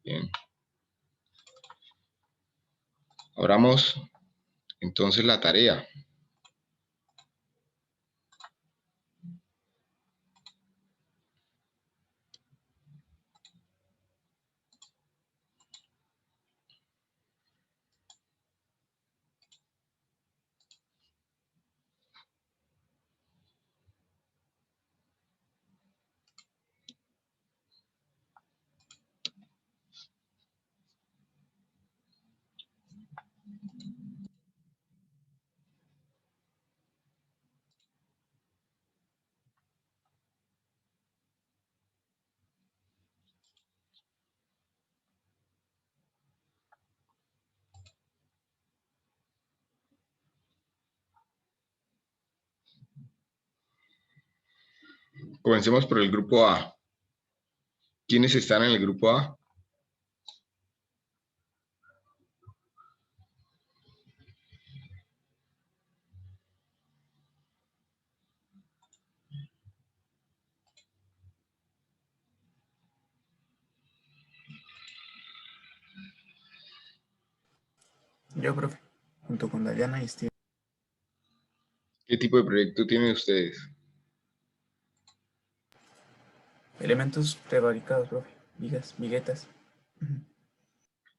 Bien. Abramos entonces la tarea. Comencemos por el grupo A. ¿Quiénes están en el grupo A? Yo, profe, junto con Dayana y Steve. ¿Qué tipo de proyecto tienen ustedes? Elementos prefabricados, profe. Vigas, viguetas.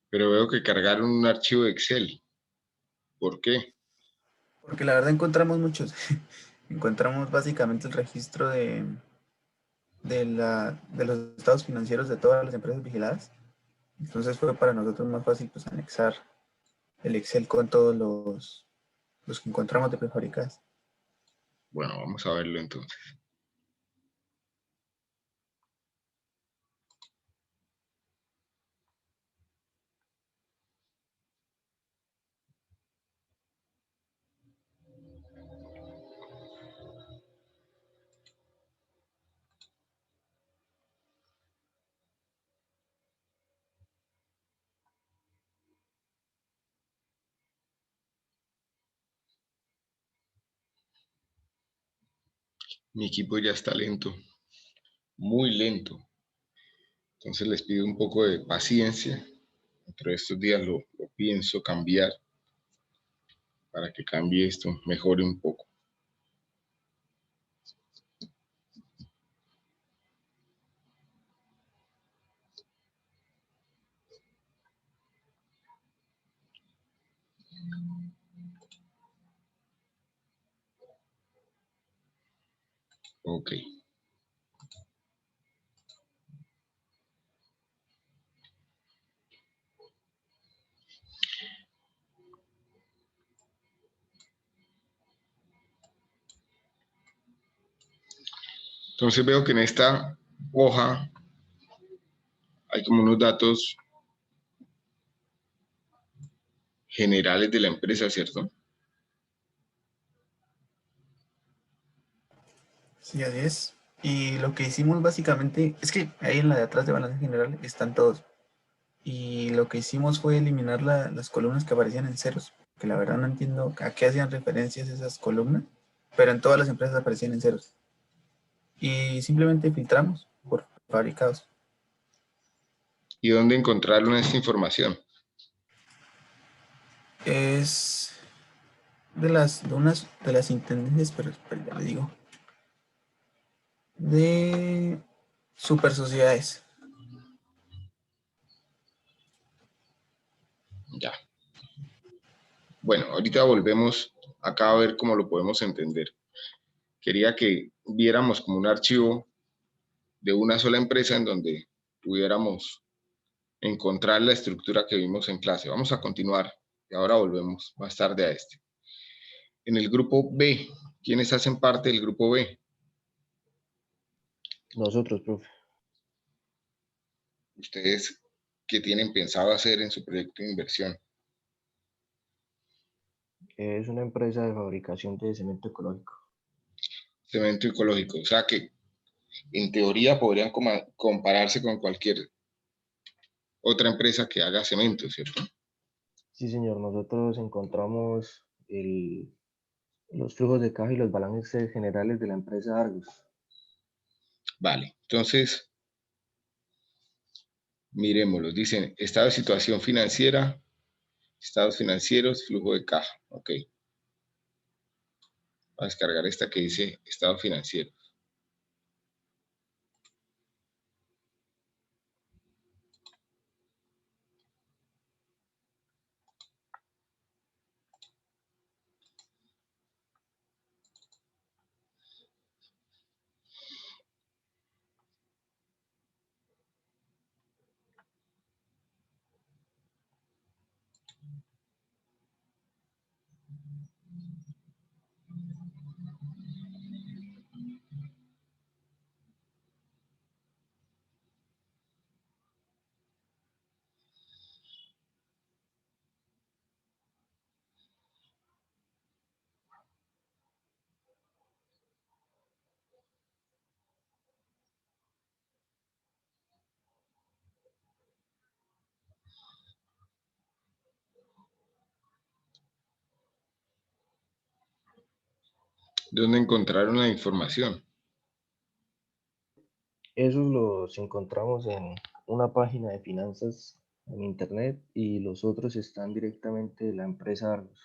Pero veo que cargaron un archivo de Excel. ¿Por qué? Porque la verdad encontramos muchos. Encontramos básicamente el registro de los estados financieros de todas las empresas vigiladas. Entonces fue para nosotros más fácil pues anexar el Excel con todos los que encontramos de prefabricadas. Bueno, vamos a verlo entonces. Mi equipo ya está lento, muy lento. Entonces les pido un poco de paciencia. Dentro de estos días lo pienso cambiar para que cambie esto, mejore un poco. Ok. Entonces veo que en esta hoja hay como unos datos generales de la empresa, ¿cierto? Sí, así es. Y lo que hicimos básicamente es que ahí en la de atrás de balance general están todos. Y lo que hicimos fue eliminar las columnas que aparecían en ceros, que la verdad no entiendo a qué hacían referencias esas columnas, pero en todas las empresas aparecían en ceros. Y simplemente filtramos por fabricados. ¿Y dónde encontraron esta información? Es de las intendencias, pero espera, ya le digo, de super sociedades. Ya. Bueno, ahorita volvemos acá a ver cómo lo podemos entender. Quería que viéramos como un archivo de una sola empresa en donde pudiéramos encontrar la estructura que vimos en clase. Vamos a continuar y ahora volvemos más tarde a este. En el grupo B, ¿quiénes hacen parte del grupo B? Nosotros, profe. Ustedes, ¿qué tienen pensado hacer en su proyecto de inversión? Es una empresa de fabricación de cemento ecológico. Cemento ecológico, o sea que en teoría podrían compararse con cualquier otra empresa que haga cemento, ¿cierto? Sí, señor, nosotros encontramos los flujos de caja y los balances generales de la empresa Argus. Vale, entonces Miremoslos. Dicen estado de situación financiera, estados financieros, flujo de caja. Ok. Voy a descargar esta que dice estado financiero. ¿Dónde encontraron la información? Esos los encontramos en una página de finanzas en internet y los otros están directamente de la empresa Argos,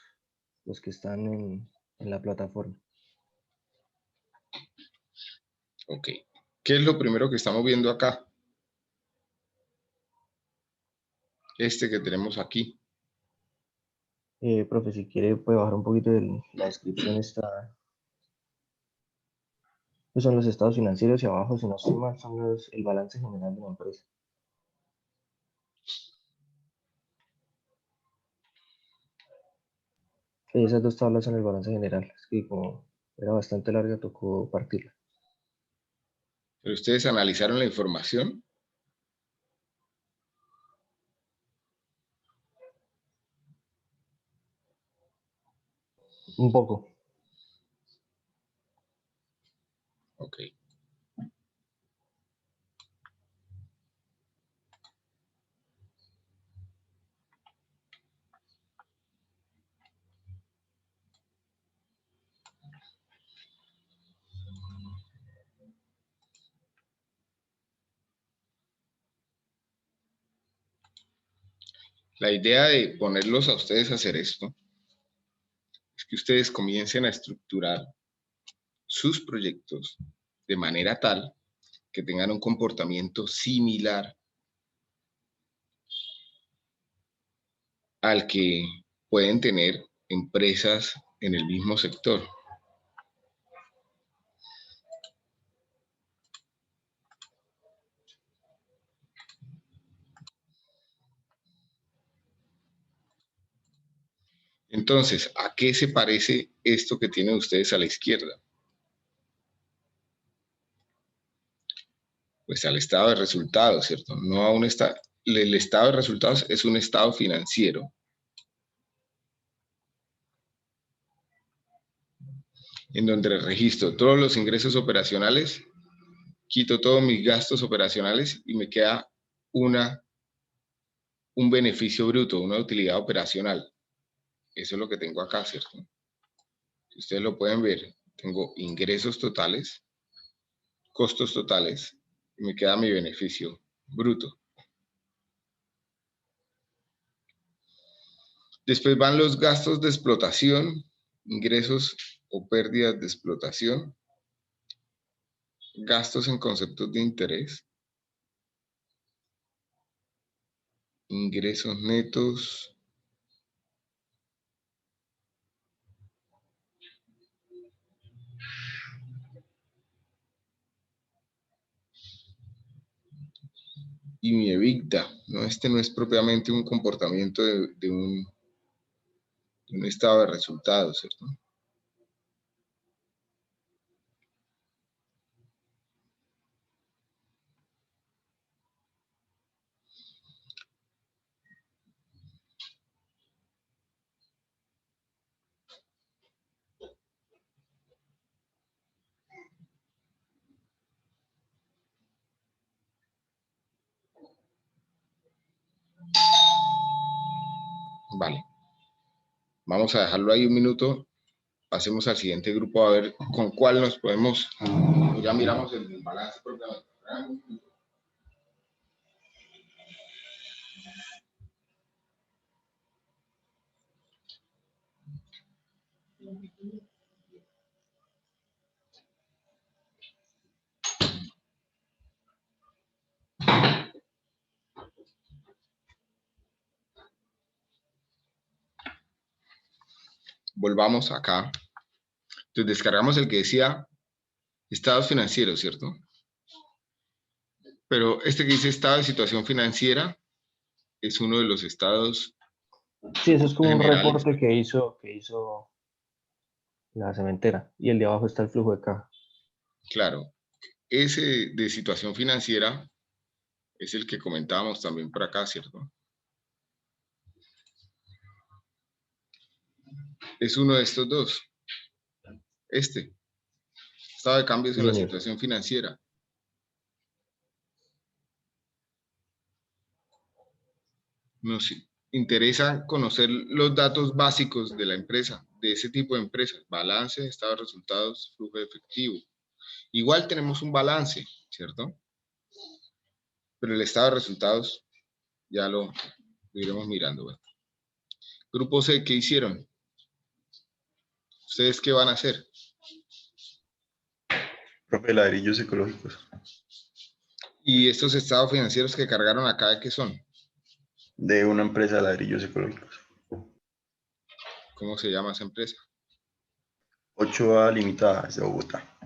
los que están en la plataforma. Ok. ¿Qué es lo primero que estamos viendo acá? Este que tenemos aquí. Profe, si quiere puede bajar un poquito de la descripción. Está, estos son los estados financieros y abajo, si no estoy mal, son el balance general de la empresa. Y esas dos tablas son el balance general. Es que como era bastante larga, tocó partirla. ¿Pero ustedes analizaron la información? Un poco. Ok. La idea de ponerlos a ustedes a hacer esto es que ustedes comiencen a estructurar sus proyectos de manera tal que tengan un comportamiento similar al que pueden tener empresas en el mismo sector. Entonces, ¿a qué se parece esto que tienen ustedes a la izquierda? Pues al estado de resultados, ¿cierto? No a un estado. El estado de resultados es un estado financiero en donde registro todos los ingresos operacionales, quito todos mis gastos operacionales y me queda un beneficio bruto, una utilidad operacional. Eso es lo que tengo acá, ¿cierto? Si ustedes lo pueden ver, tengo ingresos totales, costos totales, y me queda mi beneficio bruto. Después van los gastos de explotación, ingresos o pérdidas de explotación, gastos en conceptos de interés, ingresos netos, y mi EBITDA. ¿No? Este no es propiamente un comportamiento de un estado de resultados, ¿cierto? Vale. Vamos a dejarlo ahí un minuto. Pasemos al siguiente grupo a ver con cuál nos podemos. Ya miramos el balance propiamente. volvamos acá. Entonces descargamos el que decía estados financieros, ¿cierto? Pero este que dice estado de situación financiera es uno de los estados Sí, eso es como un generales. reporte que hizo la cementera. Y el de abajo está el flujo de caja. Claro, ese de situación financiera es el que comentábamos también por acá, ¿cierto? Es uno de estos dos. Este, estado de cambios Sí, en la señor. situación financiera. Nos interesa conocer los datos básicos de la empresa, de ese tipo de empresas, balance, estado de resultados, flujo de efectivo. Igual tenemos un balance, ¿cierto? Pero el estado de resultados ya lo iremos mirando. Bueno. Grupo C, ¿qué hicieron? ¿Ustedes qué van a hacer? Profe, ladrillos ecológicos. ¿Y estos estados financieros que cargaron acá, qué son? De una empresa de ladrillos ecológicos. ¿Cómo se llama esa empresa? Ochoa Limitada, es de Bogotá.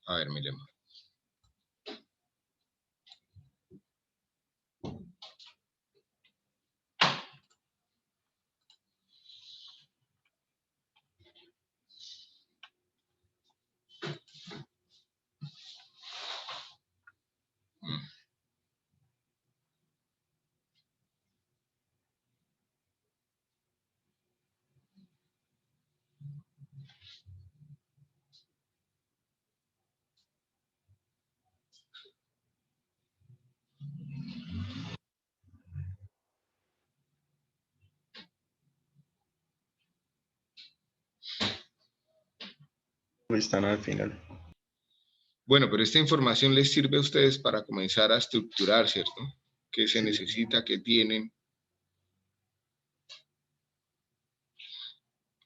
A ver, miremos. Están al final. Bueno, pero esta información les sirve a ustedes para comenzar a estructurar, ¿cierto? ¿Qué se Sí. necesita? ¿Qué tienen?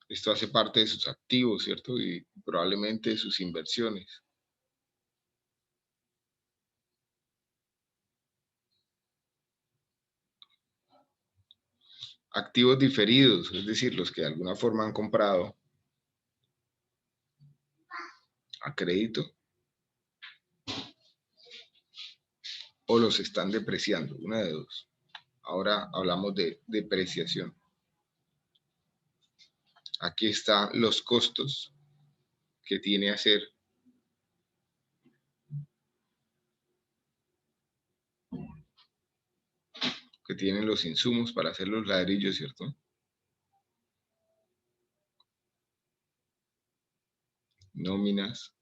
Esto hace parte de sus activos, ¿cierto? Y probablemente de sus inversiones. Activos diferidos, es decir, los que de alguna forma han comprado a crédito o los están depreciando, una de dos. Ahora hablamos de depreciación. Aquí están los costos que tiene hacer que tienen los insumos para hacer los ladrillos, ¿cierto? Nóminas.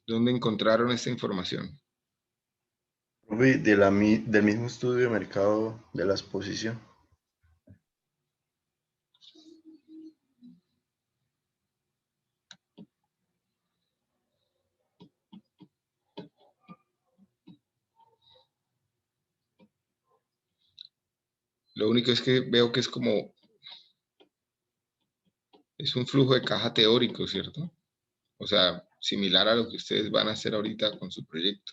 ¿Dónde encontraron esta información? Profe, del mismo estudio de mercado de la exposición. Lo único es que veo que es como, es un flujo de caja teórico, ¿cierto? O sea, similar a lo que ustedes van a hacer ahorita con su proyecto.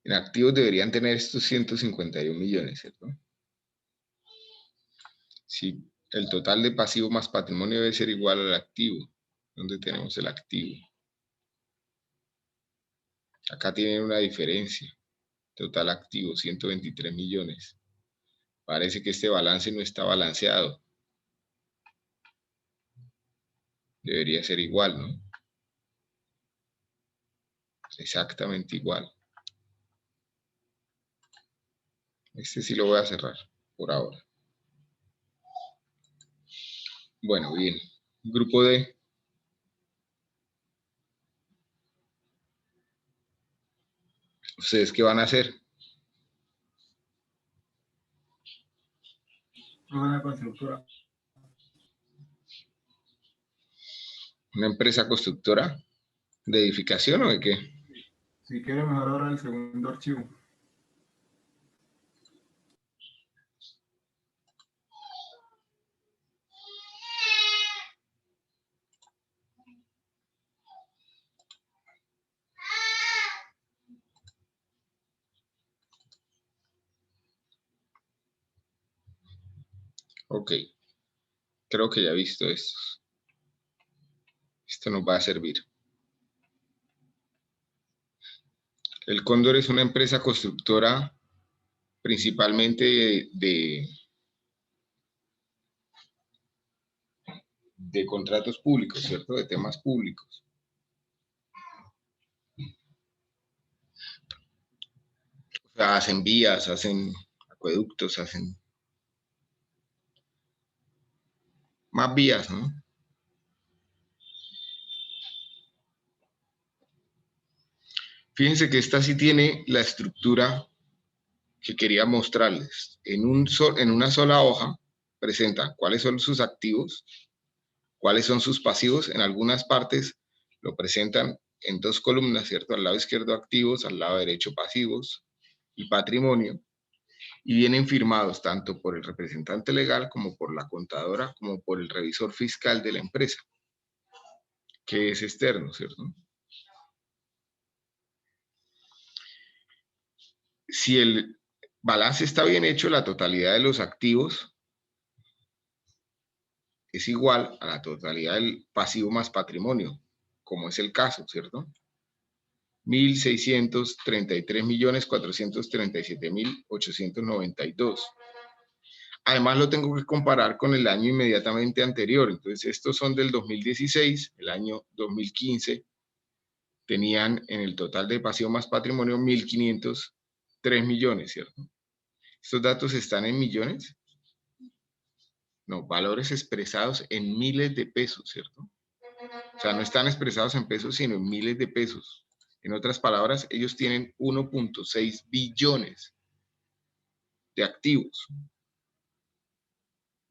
En activos deberían tener estos 151 millones, ¿cierto? Si el total de pasivo más patrimonio debe ser igual al activo. ¿Dónde tenemos el activo? Acá tienen una diferencia. Total activo, 123 millones. Parece que este balance no está balanceado. Debería ser igual, ¿no? Exactamente igual. Este sí lo voy a cerrar por ahora. Bueno, bien. Grupo D. ¿Ustedes qué van a hacer? Una constructora. ¿Una empresa constructora de edificación o de qué? Si quiere mejor ahora el segundo archivo. Ok, creo que ya he visto esto. Esto nos va a servir. El Cóndor es una empresa constructora principalmente de contratos públicos, ¿cierto? De temas públicos. O sea, hacen vías, hacen acueductos, hacen más vías, ¿no? Fíjense que esta sí tiene la estructura que quería mostrarles. En una sola hoja presentan cuáles son sus activos, cuáles son sus pasivos. En algunas partes lo presentan en dos columnas, ¿cierto? Al lado izquierdo activos, al lado derecho pasivos y patrimonio. Y vienen firmados tanto por el representante legal como por la contadora, como por el revisor fiscal de la empresa, que es externo, ¿cierto? Si el balance está bien hecho, la totalidad de los activos es igual a la totalidad del pasivo más patrimonio, como es el caso, ¿cierto? 1.633.437.892. Además lo tengo que comparar con el año inmediatamente anterior. Entonces estos son del 2016, el año 2015 tenían en el total de pasivo más patrimonio 1.503 millones, ¿cierto? ¿Estos datos están en millones? No, valores expresados en miles de pesos, ¿cierto? O sea, no están expresados en pesos, sino en miles de pesos. En otras palabras, ellos tienen 1.6 billones de activos.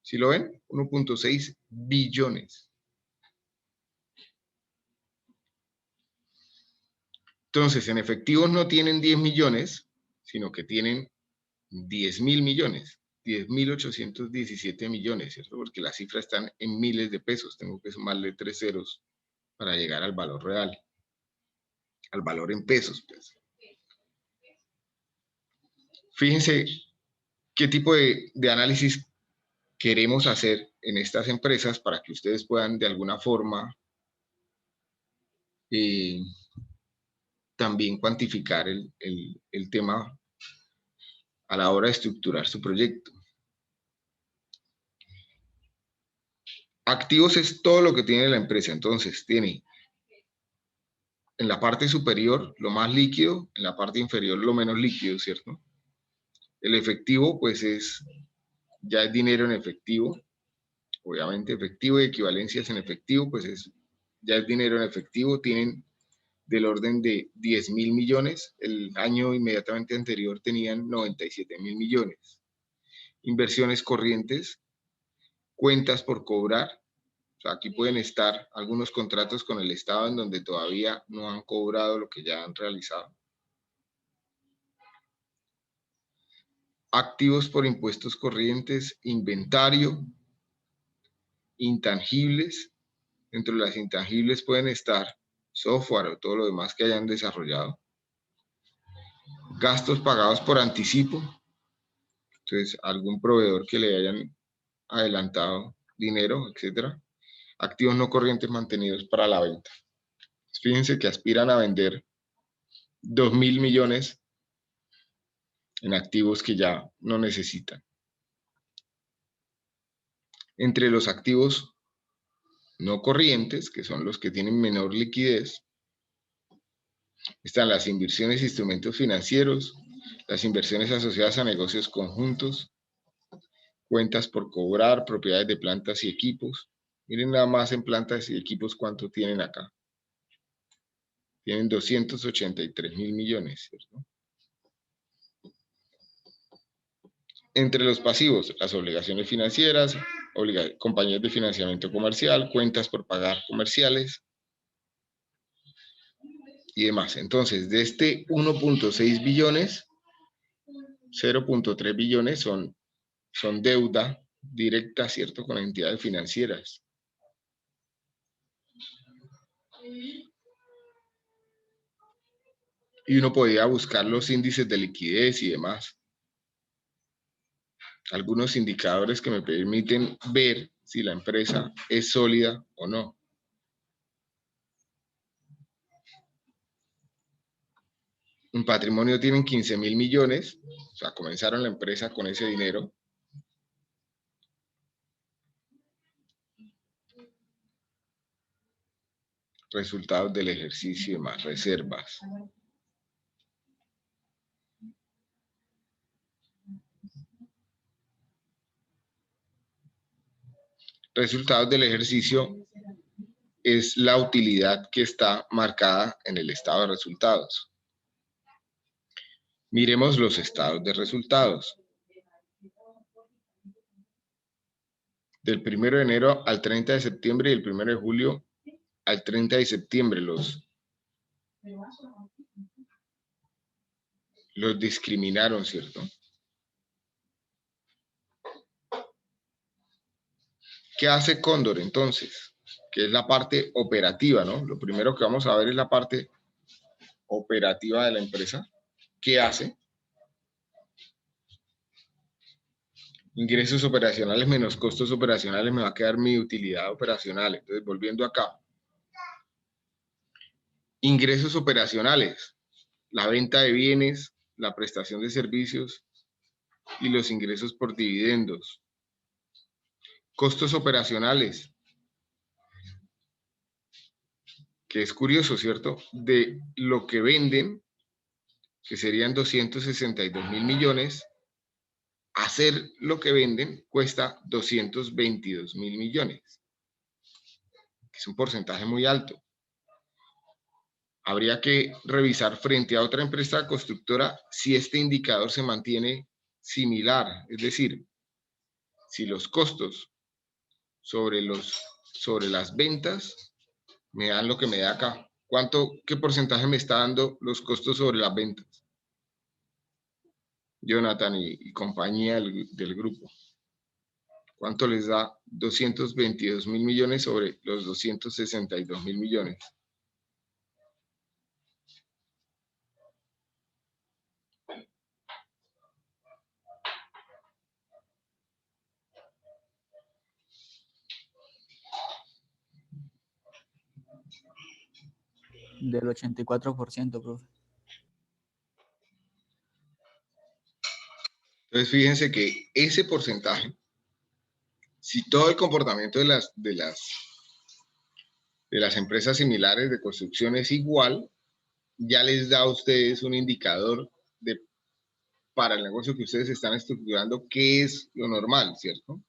¿Sí lo ven? 1.6 billones. Entonces, en efectivos no tienen 10 millones, sino que tienen 10.000 millones, 10.817 millones, ¿cierto? Porque las cifras están en miles de pesos. Tengo que sumarle 3 ceros para llegar al valor real, al valor en pesos, pues. Fíjense qué tipo de análisis queremos hacer en estas empresas para que ustedes puedan de alguna forma también cuantificar el tema a la hora de estructurar su proyecto. Activos es todo lo que tiene la empresa, entonces tiene en la parte superior lo más líquido, en la parte inferior lo menos líquido, ¿cierto? El efectivo pues ya es dinero en efectivo, obviamente efectivo y equivalencias en efectivo pues ya es dinero en efectivo, tienen del orden de 10.000 millones, el año inmediatamente anterior tenían 97.000 millones. Inversiones corrientes, cuentas por cobrar, o sea, aquí pueden estar algunos contratos con el Estado en donde todavía no han cobrado lo que ya han realizado. Activos por impuestos corrientes, inventario, intangibles. Dentro de las intangibles pueden estar software o todo lo demás que hayan desarrollado. Gastos pagados por anticipo. Entonces, algún proveedor que le hayan adelantado dinero, etcétera. Activos no corrientes mantenidos para la venta. Fíjense que aspiran a vender 2.000 millones en activos que ya no necesitan. Entre los activos no corrientes, que son los que tienen menor liquidez, están las inversiones e instrumentos financieros, las inversiones asociadas a negocios conjuntos, cuentas por cobrar, propiedades de plantas y equipos. Miren nada más en plantas y equipos cuánto tienen acá. Tienen 283.000 millones, ¿cierto? Entre los pasivos, las obligaciones financieras, compañías de financiamiento comercial, cuentas por pagar comerciales y demás. Entonces, de este 1.6 billones, 0.3 billones son deuda directa, ¿cierto?, con entidades financieras. Y uno podía buscar los índices de liquidez y demás. Algunos indicadores que me permiten ver si la empresa es sólida o no. En patrimonio tienen 15.000 millones, o sea, comenzaron la empresa con ese dinero. Resultados del ejercicio y más reservas. Resultados del ejercicio es la utilidad que está marcada en el estado de resultados. Miremos los estados de resultados. Del 1 de enero al 30 de septiembre y el 1 de julio al 30 de septiembre los discriminaron, ¿cierto? ¿Qué hace Cóndor entonces? Que es la parte operativa, ¿no? Lo primero que vamos a ver es la parte operativa de la empresa. ¿Qué hace? Ingresos operacionales menos costos operacionales, me va a quedar mi utilidad operacional. Entonces, volviendo acá. Ingresos operacionales, la venta de bienes, la prestación de servicios y los ingresos por dividendos. Costos operacionales, que es curioso, ¿cierto? De lo que venden, que serían 262.000 millones, hacer lo que venden cuesta 222.000 millones, que es un porcentaje muy alto. Habría que revisar frente a otra empresa constructora si este indicador se mantiene similar, es decir, si los costos sobre las ventas me dan lo que me da acá. ¿Qué porcentaje me está dando los costos sobre las ventas? Jonathan y compañía del grupo. ¿Cuánto les da 222.000 millones sobre los 262.000 millones? Del 84%, profe. Entonces, fíjense que ese porcentaje, si todo el comportamiento de las empresas similares de construcción es igual, ya les da a ustedes un indicador para el negocio que ustedes están estructurando, qué es lo normal, ¿cierto?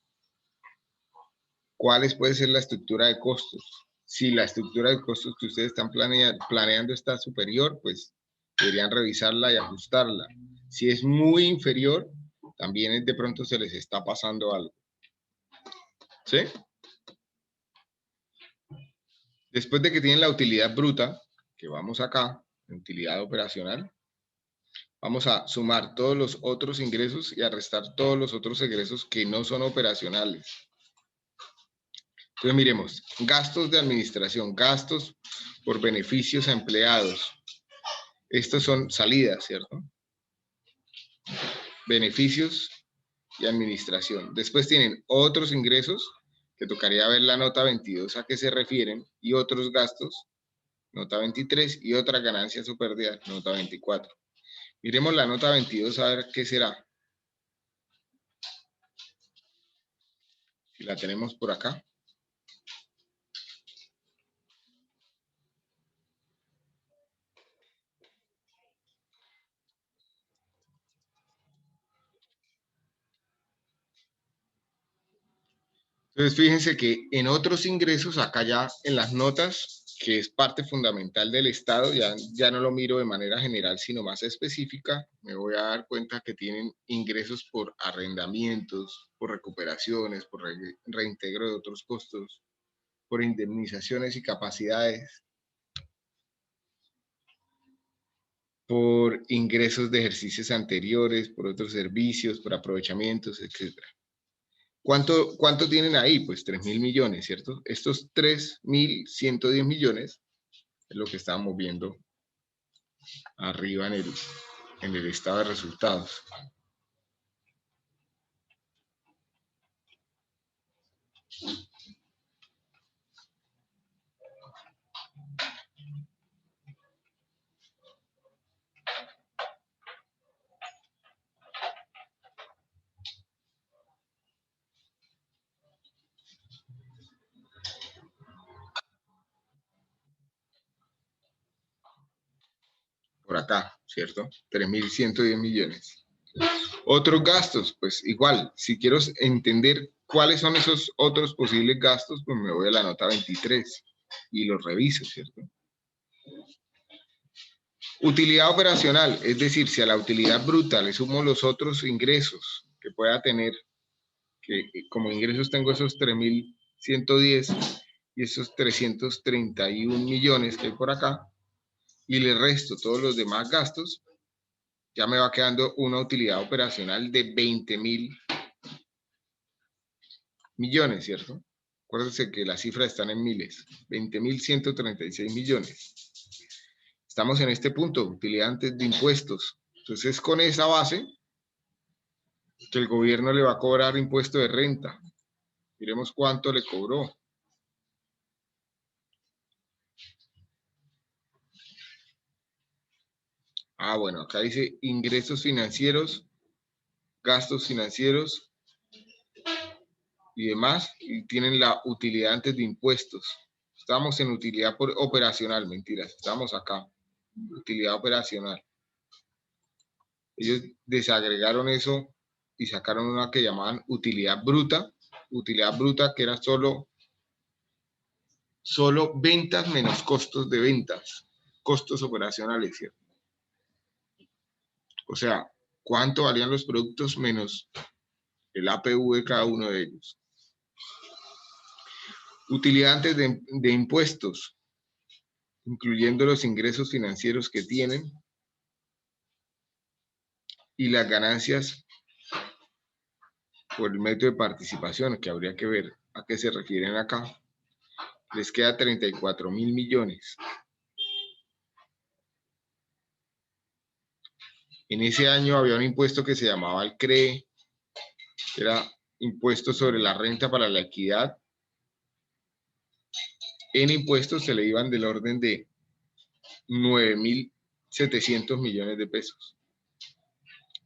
¿Cuál puede ser la estructura de costos? Si la estructura de costos que ustedes están planeando está superior, pues deberían revisarla y ajustarla. Si es muy inferior, también de pronto se les está pasando algo. ¿Sí? Después de que tienen la utilidad bruta, que vamos acá, utilidad operacional, vamos a sumar todos los otros ingresos y a restar todos los otros egresos que no son operacionales. Entonces miremos, gastos de administración, gastos por beneficios a empleados. Estos son salidas, ¿cierto? Beneficios y administración. Después tienen otros ingresos, que tocaría ver la nota 22 a qué se refieren, y otros gastos, nota 23, y otras ganancias o pérdidas, nota 24. Miremos la nota 22 a ver qué será. Si la tenemos por acá. Entonces, fíjense que en otros ingresos, acá ya en las notas, que es parte fundamental del Estado, ya no lo miro de manera general, sino más específica, me voy a dar cuenta que tienen ingresos por arrendamientos, por recuperaciones, por reintegro de otros costos, por indemnizaciones y capacidades, por ingresos de ejercicios anteriores, por otros servicios, por aprovechamientos, etc. ¿Cuánto tienen ahí? Pues 3.000 millones, ¿cierto? Estos 3.110 millones es lo que estábamos viendo arriba en el estado de resultados. Por acá, ¿cierto? 3.110 millones. Otros gastos, pues igual, si quiero entender cuáles son esos otros posibles gastos, pues me voy a la nota 23 y los reviso, ¿cierto? Utilidad operacional, es decir, si a la utilidad bruta le sumo los otros ingresos que pueda tener, que como ingresos tengo esos 3.110 y esos 331 millones que hay por acá, y le resto todos los demás gastos, ya me va quedando una utilidad operacional de 20.000 millones, ¿cierto? Acuérdense que las cifras están en miles, 20.136 millones. Estamos en este punto, utilidad antes de impuestos. Entonces, con esa base, que el gobierno le va a cobrar impuesto de renta. Miremos cuánto le cobró. Bueno, acá dice ingresos financieros, gastos financieros y demás, y tienen la utilidad antes de impuestos. Estamos en utilidad operacional, mentiras, estamos acá, utilidad operacional. Ellos desagregaron eso y sacaron una que llamaban utilidad bruta que era solo ventas menos costos de ventas, costos operacionales, ¿cierto? O sea, cuánto valían los productos menos el APV de cada uno de ellos. Utilidad antes de impuestos, incluyendo los ingresos financieros que tienen y las ganancias por el método de participación, que habría que ver a qué se refieren acá. Les queda 34.000 millones. En ese año había un impuesto que se llamaba el CRE, que era impuesto sobre la renta para la equidad. En impuestos se le iban del orden de 9.700 millones de pesos.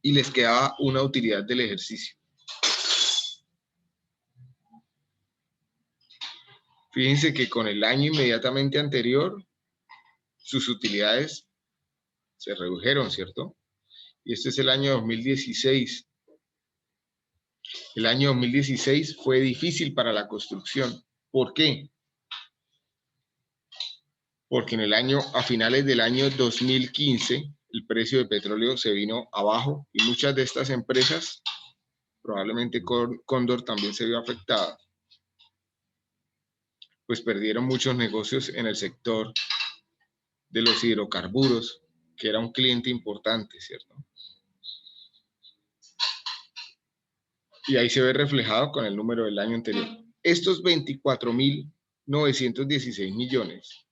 Y les quedaba una utilidad del ejercicio. Fíjense que con el año inmediatamente anterior, sus utilidades se redujeron, ¿cierto? Y este es el año 2016. El año 2016 fue difícil para la construcción. ¿Por qué? Porque a finales del año 2015, el precio de petróleo se vino abajo y muchas de estas empresas, probablemente Cóndor también se vio afectada, pues perdieron muchos negocios en el sector de los hidrocarburos, que era un cliente importante, ¿cierto? Y ahí se ve reflejado con el número del año anterior. Estos 24.916 millones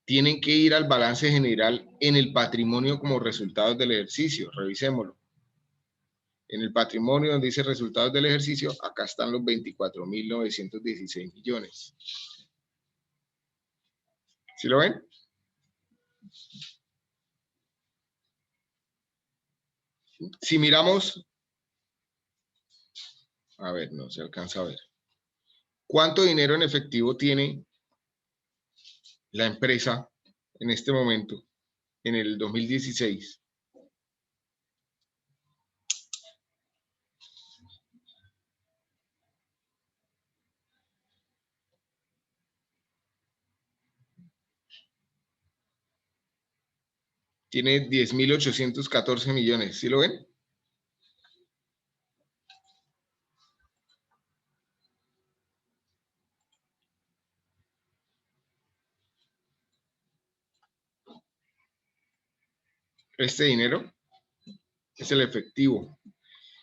tienen que ir al balance general en el patrimonio como resultados del ejercicio. Revisémoslo. En el patrimonio donde dice resultados del ejercicio, acá están los 24.916 millones. ¿Sí lo ven? Si miramos, a ver, no se alcanza a ver. ¿Cuánto dinero en efectivo tiene la empresa en este momento, en el 2016? Tiene 10.814 millones. ¿Sí lo ven? Este dinero es el efectivo.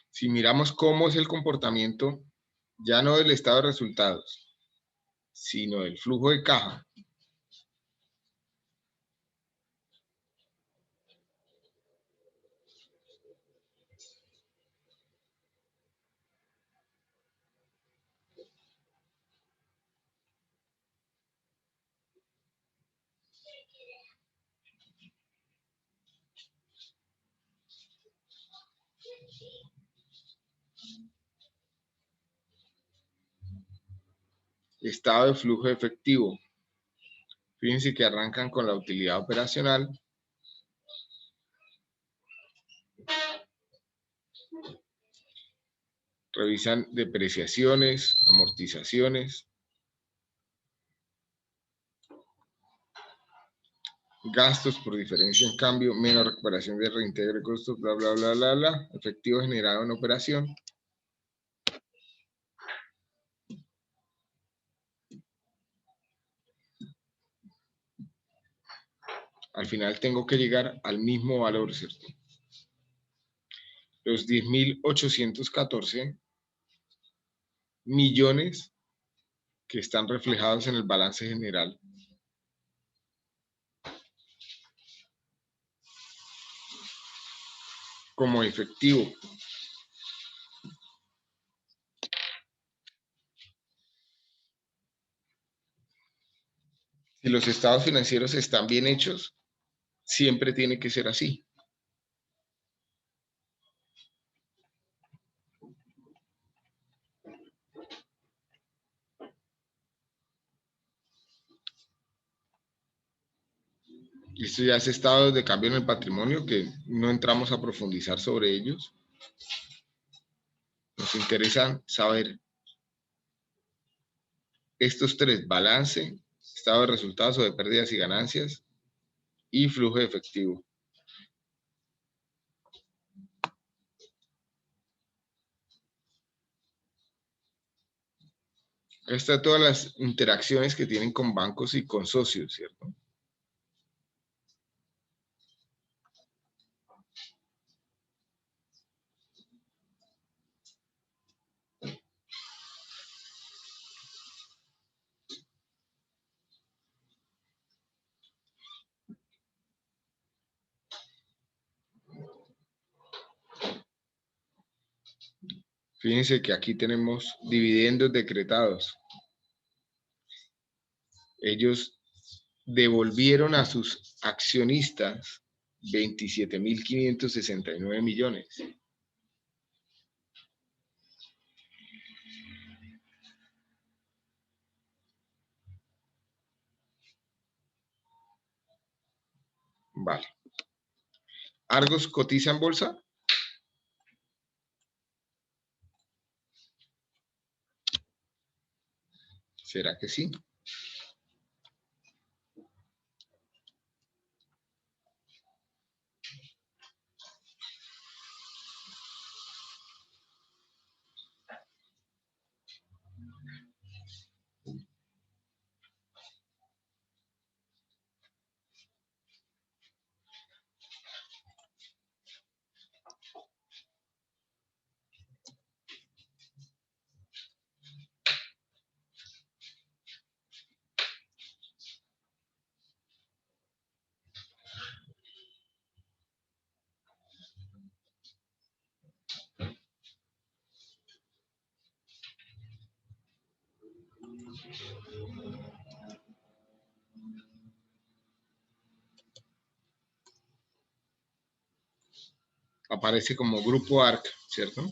Si miramos cómo es el comportamiento, ya no del estado de resultados, sino del flujo de caja, estado de flujo de efectivo. Fíjense que arrancan con la utilidad operacional. Revisan depreciaciones, amortizaciones, gastos por diferencia en cambio, menos recuperación de reintegro de costos, bla, bla, bla, bla, bla, efectivo generado en operación. Al final tengo que llegar al mismo valor, ¿cierto? Los 10.814 millones que están reflejados en el balance general. Como efectivo. Si los estados financieros están bien hechos, siempre tiene que ser así. Esto ya es estados de cambio en el patrimonio que no entramos a profundizar sobre ellos. Nos interesa saber estos tres: balance, estado de resultados o de pérdidas y ganancias y flujo de efectivo. Estas todas las interacciones que tienen con bancos y con socios, ¿cierto? Fíjense que aquí tenemos dividendos decretados. Ellos devolvieron a sus accionistas 27.569 millones. Vale. ¿Argos cotiza en bolsa? ¿Será que sí? Aparece como Grupo ARC, ¿cierto?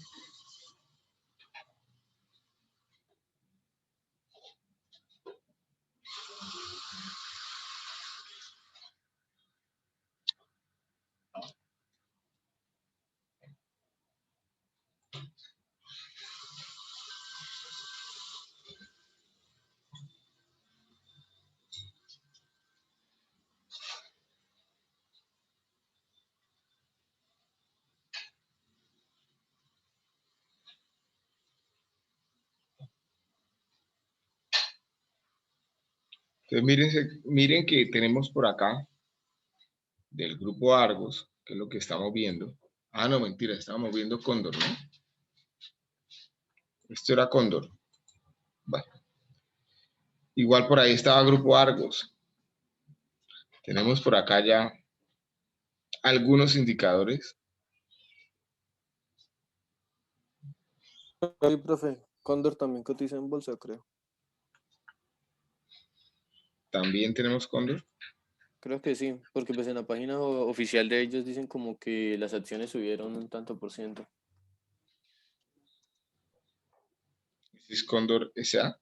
Entonces, miren que tenemos por acá del grupo Argos, que es lo que estamos viendo. Ah, no, mentira, estábamos viendo Cóndor, ¿no? Esto era Cóndor. Bueno, igual por ahí estaba Grupo Argos. Tenemos por acá ya algunos indicadores. Sí, profe. Cóndor también cotiza en bolsa, creo. También tenemos Cóndor. Creo que sí, porque pues en la página oficial de ellos dicen como que las acciones subieron un tanto por ciento. Este es Cóndor S.A.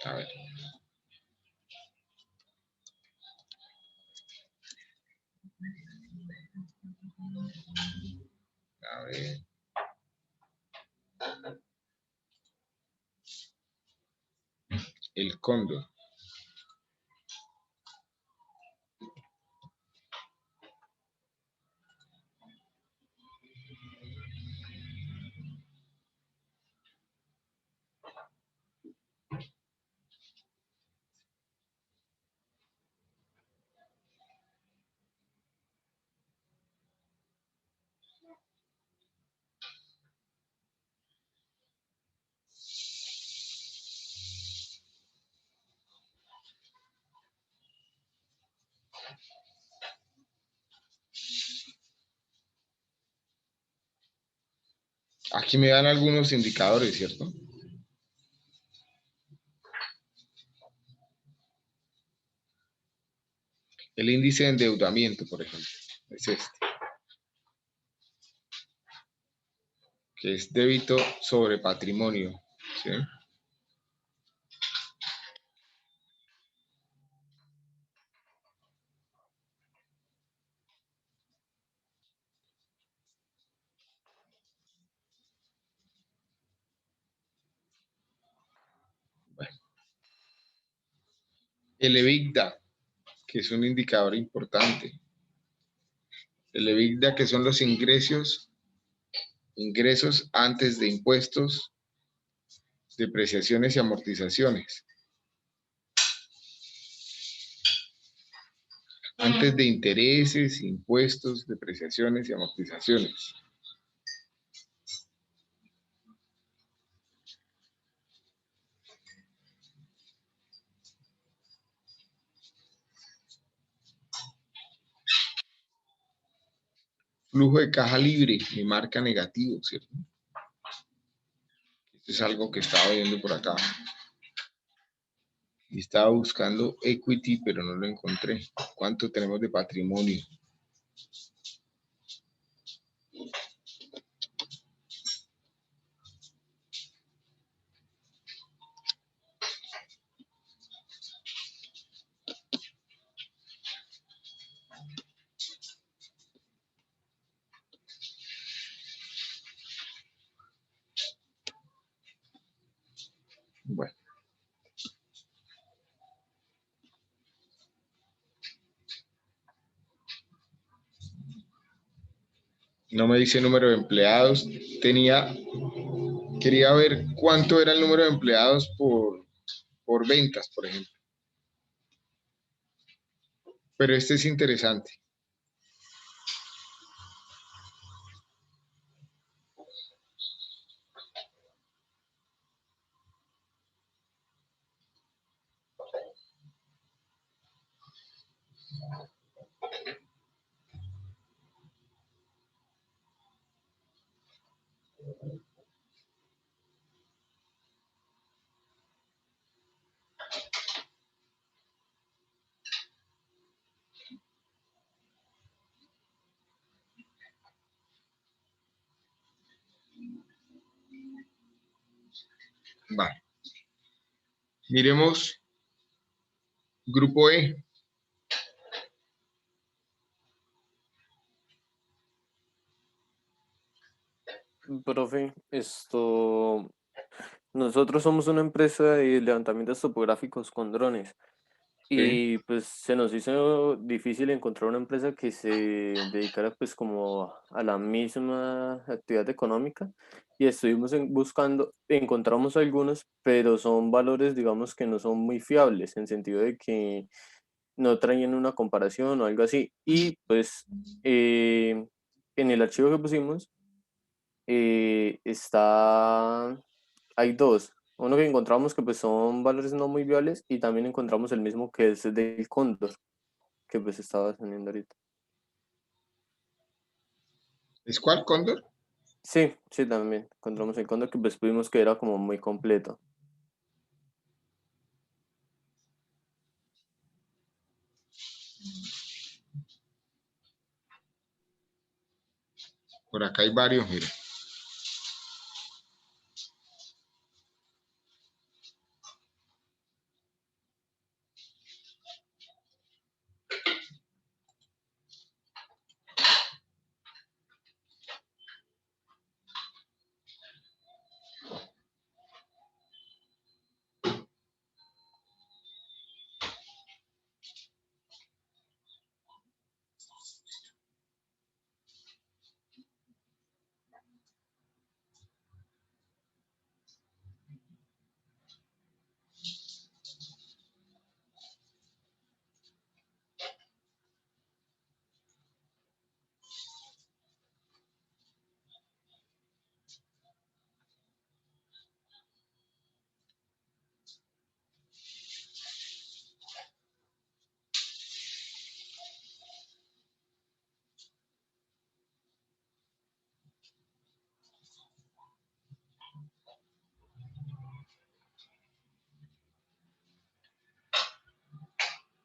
A ver. A ver. El Cóndor. Aquí me dan algunos indicadores, ¿cierto? El índice de endeudamiento, por ejemplo, es este, que es débito sobre patrimonio, ¿sí? Bueno, el EBITDA, que es un indicador importante. El EBITDA, que son los ingresos antes de impuestos, depreciaciones y amortizaciones. Antes de intereses, impuestos, depreciaciones y amortizaciones. Flujo de caja libre, me marca negativo, ¿cierto? Esto es algo que estaba viendo por acá. Y estaba buscando equity, pero no lo encontré. ¿Cuánto tenemos de patrimonio? Bueno. No me dice número de empleados. Quería ver cuánto era el número de empleados por ventas, por ejemplo. Pero este es interesante. Vale. Miremos grupo E. Profe, nosotros somos una empresa de levantamientos topográficos con drones Y pues se nos hizo difícil encontrar una empresa que se dedicara pues como a la misma actividad económica y estuvimos buscando, encontramos algunos, pero son valores digamos que no son muy fiables en sentido de que no traían una comparación o algo así. Y pues en el archivo que pusimos hay dos. Uno que encontramos que pues son valores no muy viables y también encontramos el mismo que es del Cóndor, que pues estaba teniendo ahorita. ¿Es cuál, Cóndor? Sí, sí, también encontramos el Cóndor que pues vimos que era como muy completo. Por acá hay varios, mira.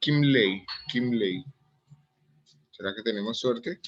Kimley. ¿Será que tenemos suerte?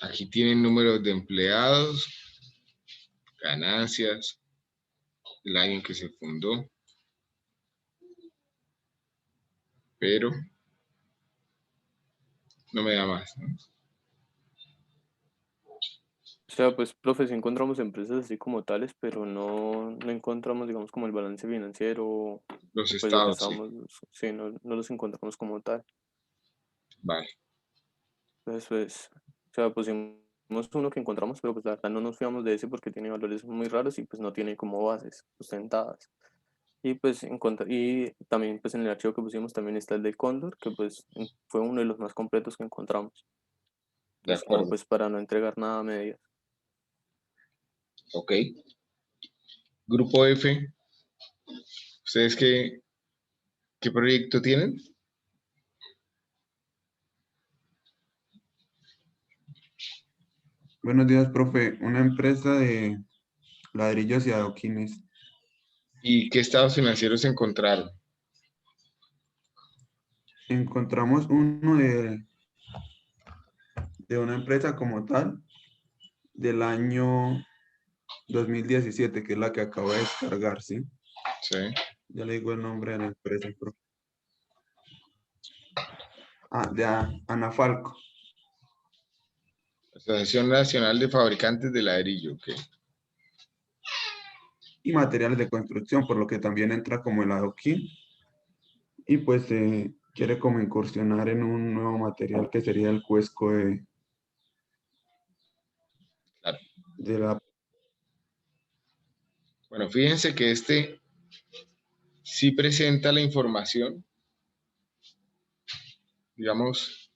Aquí tienen números de empleados, ganancias, el año en que se fundó, pero no me da más, ¿no? O sea, pues, profe, sí encontramos empresas así como tales, pero no encontramos, digamos, como el balance financiero, Los pues lo que estados, sí. estábamos, sí, no los encontramos como tal. Vale. Entonces, pues, o sea, pusimos uno que encontramos, pero pues la verdad no nos fiamos de ese porque tiene valores muy raros y pues no tiene como bases sustentadas. Y pues y también pues en el archivo que pusimos también está el del Cóndor, que pues fue uno de los más completos que encontramos. De Entonces, como acuerdo. pues para no entregar nada a medias. Ok. Grupo F, ¿ustedes qué proyecto tienen? Buenos días, profe. Una empresa de ladrillos y adoquines. ¿Y qué estados financieros encontraron? Encontramos uno de una empresa como tal del año 2017, que es la que acabo de descargar, ¿sí? Sí. Ya le digo el nombre de la empresa, profe. De Anafalco. Asociación Nacional de Fabricantes de Ladrillo, ok. Y materiales de construcción, por lo que también entra como el adoquín. Y pues quiere como incursionar en un nuevo material que sería el cuesco Claro. de la... Bueno, fíjense que este sí presenta la información, digamos,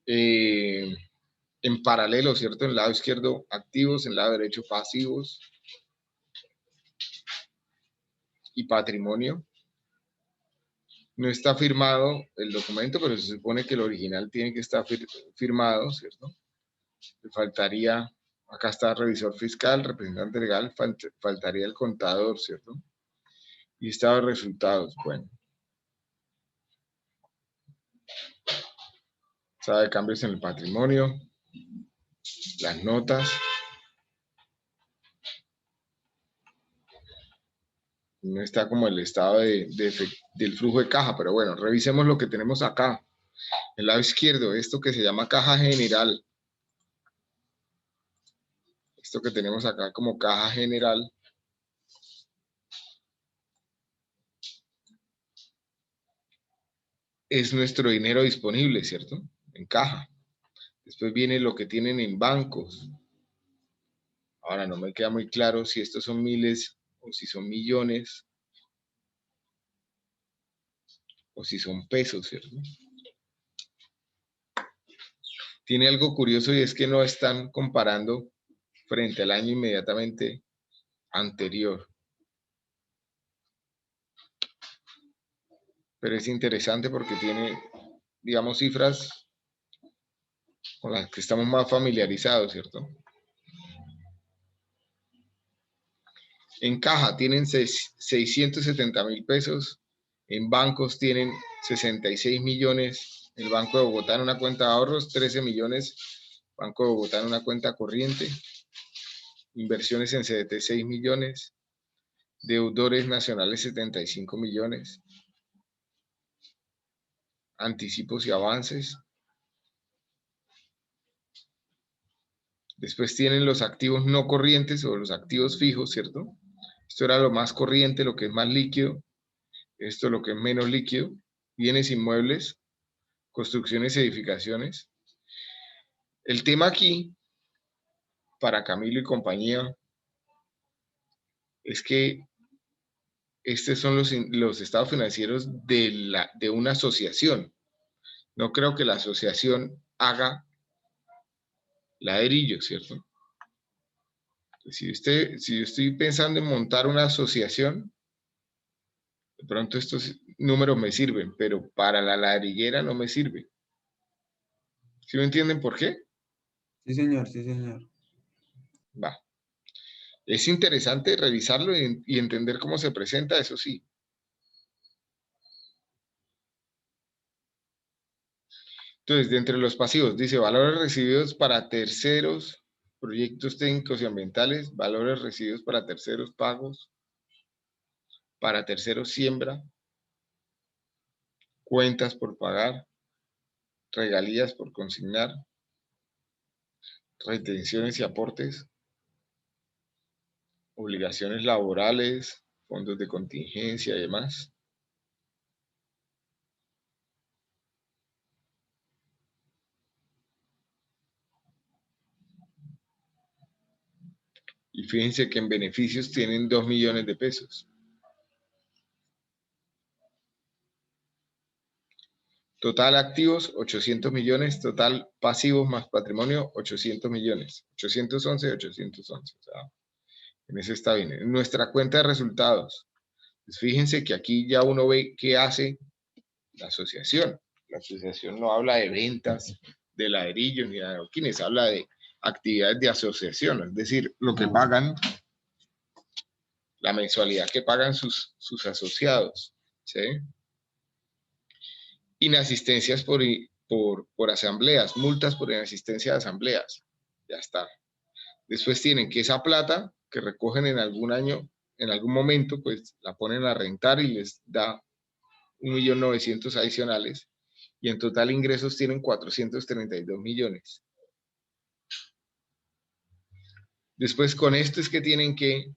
en paralelo, ¿cierto? En el lado izquierdo activos, en el lado derecho pasivos y patrimonio. No está firmado el documento, pero se supone que el original tiene que estar firmado, ¿cierto? Le faltaría, acá está revisor fiscal, representante legal, faltaría el contador, ¿cierto? Y estado de resultados, bueno. Sabe cambios en el patrimonio, las notas. No está como el estado del flujo de caja, pero bueno, revisemos lo que tenemos acá. El lado izquierdo, esto que se llama caja general. Esto que tenemos acá como caja general. Es nuestro dinero disponible, ¿cierto? En caja. Después viene lo que tienen en bancos. Ahora no me queda muy claro si estos son miles o si son millones o si son pesos, ¿cierto? Tiene algo curioso y es que no están comparando frente al año inmediatamente anterior. Pero es interesante porque tiene, digamos, cifras con las que estamos más familiarizados, ¿cierto? En caja tienen 670.000 pesos, en bancos tienen 66 millones, el Banco de Bogotá en una cuenta de ahorros, 13 millones, Banco de Bogotá en una cuenta corriente, inversiones en CDT 6 millones, deudores nacionales 75 millones, anticipos y avances. Después tienen los activos no corrientes o los activos fijos, ¿cierto? Esto era lo más corriente, lo que es más líquido. Esto lo que es menos líquido. Bienes inmuebles, construcciones y edificaciones. El tema aquí, para Camilo y compañía, es que estos son los estados financieros de una asociación. No creo que la asociación haga ladrillo, ¿cierto? Si yo estoy pensando en montar una asociación, de pronto estos números me sirven, pero para la ladrillera no me sirve. ¿Sí me entienden por qué? Sí, señor, sí, señor. Va. Es interesante revisarlo y entender cómo se presenta, eso sí. Entonces, de entre los pasivos, dice valores recibidos para terceros, proyectos técnicos y ambientales, valores recibidos para terceros pagos, para terceros siembra, cuentas por pagar, regalías por consignar, retenciones y aportes, obligaciones laborales, fondos de contingencia y demás. Y fíjense que en beneficios tienen 2 millones de pesos. Total activos, 800 millones. Total pasivos más patrimonio, 800 millones. 811, 811. O sea, en eso está bien. En nuestra cuenta de resultados, pues fíjense que aquí ya uno ve qué hace la asociación. La asociación no habla de ventas, de ladrillos ni de adoquines, habla de actividades de asociación, es decir, lo que pagan, la mensualidad que pagan sus asociados. ¿Sí? Inasistencias por asambleas, multas por inasistencia de asambleas. Ya está. Después tienen que esa plata que recogen en algún año, en algún momento, pues la ponen a rentar y les da 1.900.000 adicionales. Y en total ingresos tienen 432 millones. Después con esto es que tienen que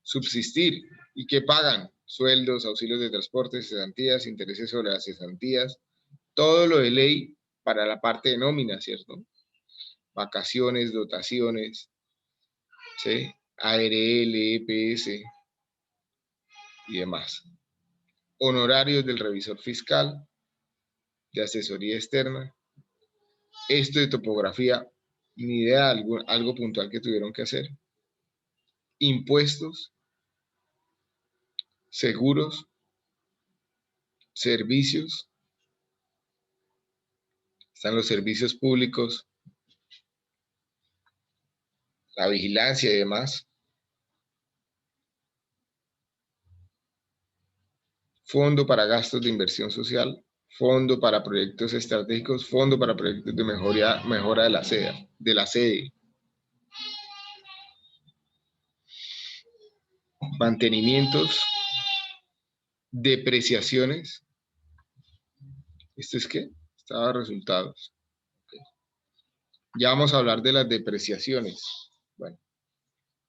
subsistir. ¿Y qué pagan? sueldos, auxilios de transporte, cesantías, intereses sobre las cesantías, todo lo de ley para la parte de nómina, ¿cierto? Vacaciones, dotaciones, ¿sí? ARL, EPS y demás. Honorarios del revisor fiscal, de asesoría externa. Esto de topografía, ni idea, algo puntual que tuvieron que hacer. Impuestos, seguros, servicios. Están los servicios públicos, la vigilancia y demás. Fondo para gastos de inversión social, fondo para proyectos estratégicos, fondo para proyectos de mejora de la sede. Mantenimientos, depreciaciones. ¿Esto es qué? Estado de resultados. Ya vamos a hablar de las depreciaciones. Bueno,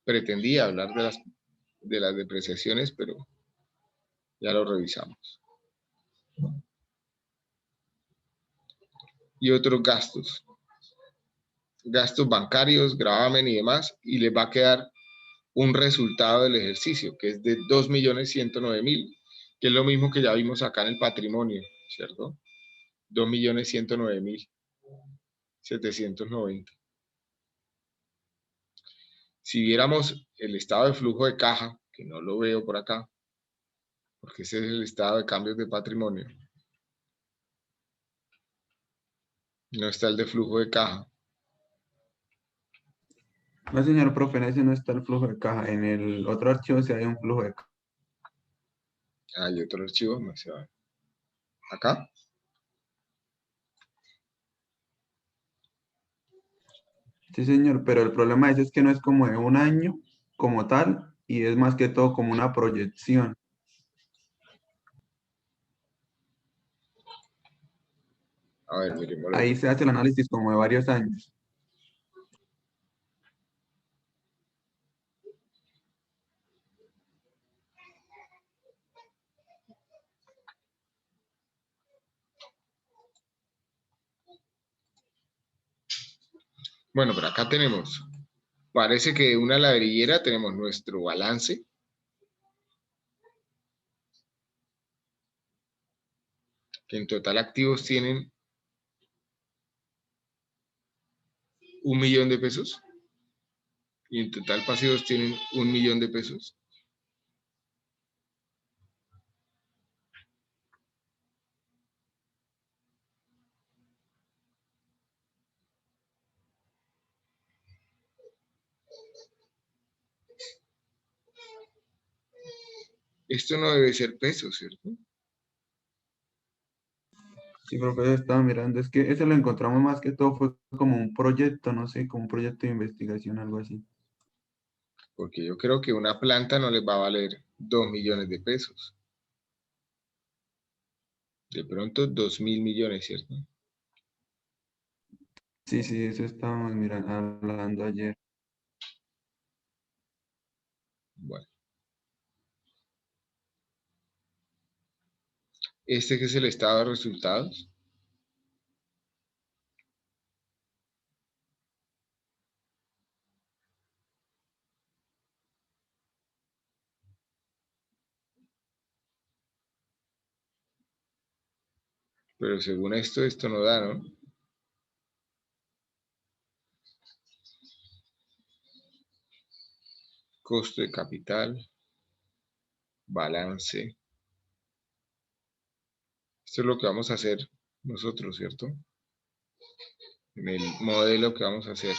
pretendía hablar de las depreciaciones, pero ya lo revisamos. Y otros gastos. Gastos bancarios, gravamen y demás, y les va a quedar un resultado del ejercicio, que es de 2.109.000, que es lo mismo que ya vimos acá en el patrimonio, ¿cierto? 2.109.790. Si viéramos el estado de flujo de caja, que no lo veo por acá, porque ese es el estado de cambios de patrimonio, no está el de flujo de caja. No, señor profe, en ese no está el flujo de caja. En el otro archivo sí hay un flujo de caja. Hay otro archivo, no se va. Acá. Sí, señor, pero el problema es que no es como de un año como tal, y es más que todo como una proyección. A ver, miremoslo. Ahí se hace el análisis como de varios años. Bueno, pero acá tenemos, parece que una ladrillera tenemos nuestro balance. Que en total activos tienen 1.000.000 de pesos. Y en total pasivos tienen 1.000.000 de pesos. Esto no debe ser pesos, ¿cierto? Sí, profe, yo estaba mirando. Es que ese lo encontramos más que todo fue como un proyecto, no sé, como un proyecto de investigación, algo así. Porque yo creo que una planta no les va a valer 2.000.000 de pesos. De pronto 2.000.000.000, ¿cierto? Sí, sí, eso estábamos mirando, hablando ayer. Bueno. Este que es el estado de resultados. Pero según esto no da, ¿no? Costo de capital, balance. Esto es lo que vamos a hacer nosotros, ¿cierto? En el modelo que vamos a hacer.